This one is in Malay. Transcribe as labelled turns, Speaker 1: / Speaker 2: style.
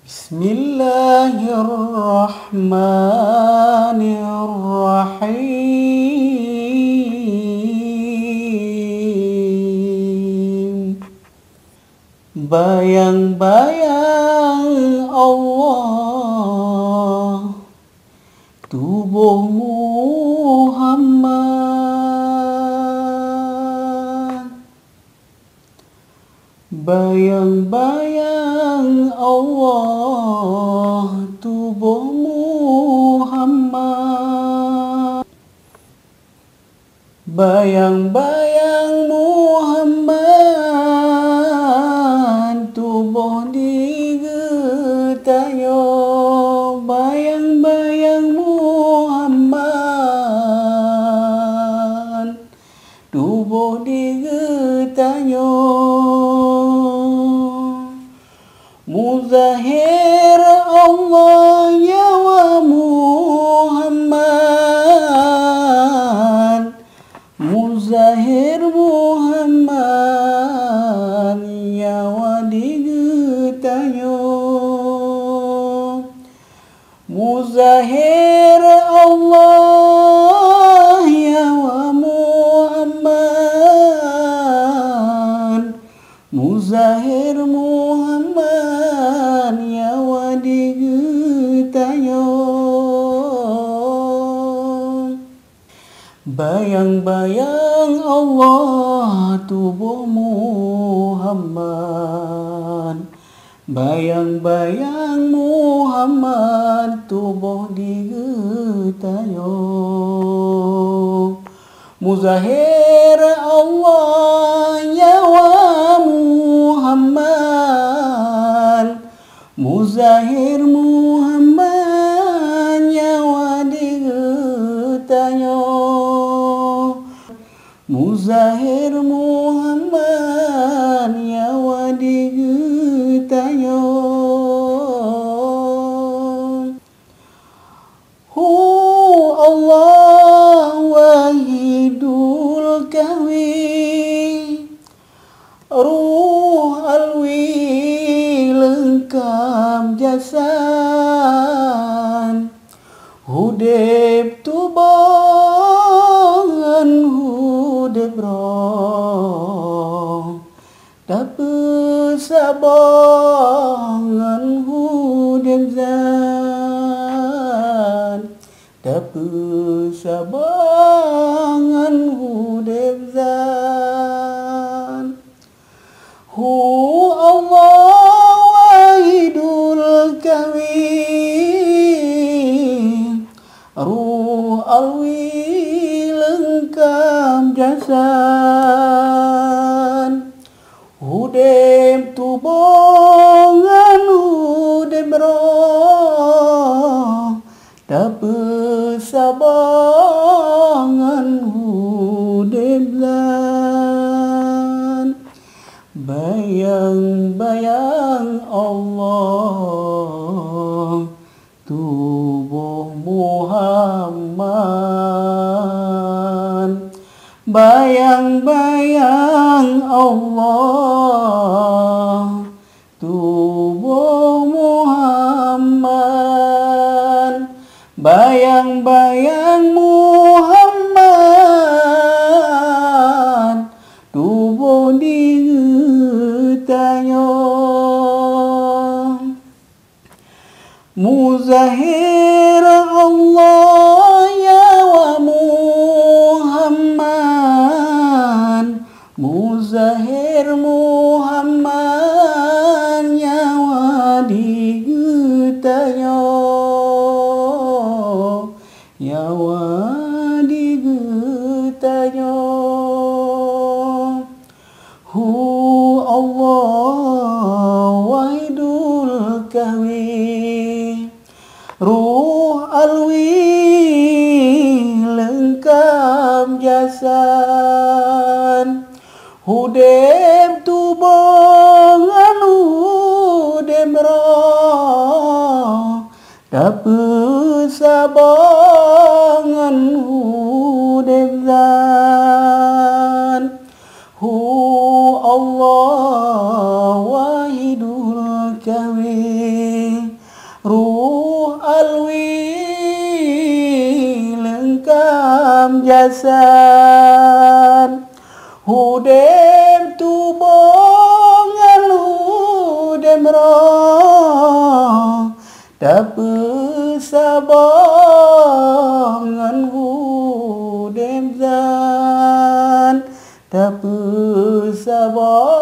Speaker 1: Bismillahirrahmanirrahim. Bayang-bayang Allah tubuh Muhammad. Bayang-bayang Allah tubuh Muhammad. Bayang-bayang Muhammad tubuh digetanya. Bayang-bayang Muhammad tubuh digetanya. Muzahir Allah nyawa Muhammad. Muzahir Muhammad nyawa digetanya. Muzahir Allah nyawa Muhammad. Muzahir Muhammad nyawa digetanya. Bayang-bayang Allah tubuh Muhammad. Bayang-bayang Muhammad tubuh digetanya. Muzahir Allah nyawa Muhammad. Muzahir Muhammad nyawa digetanya. Muzahir Muhammad nyawa digetanya. Allah wahidul kahwi, ruh alwi lengkap jasad, hudib tubangan hudib roh, tapi sabangan hudib zat, tapi sabangan hudib zat. Allah wahidul kahwi, ruh alwi lengkap jasad, hudib tubangan hudib roh, tapi sabangan hudib zat. Bayang-bayang Allah tubuh Muhammad. Bayang-bayang Allah tubuh Muhammad. Bayang-bayang Muhammad tubuh digetanya. Muzahir Allah nyawa Muhammad. Muzahir Muhammad nyawa digetanya. Nyawa digetanya. Allah wahidul kahwi, ruh alwi lengkap jasad, hudib tubangan hudib roh, tapi sabangan hudib zat. Allah wahidul kahwi, biasan hudem tu bongan hudem roh tapi sabangan hudem zan tapi sabangan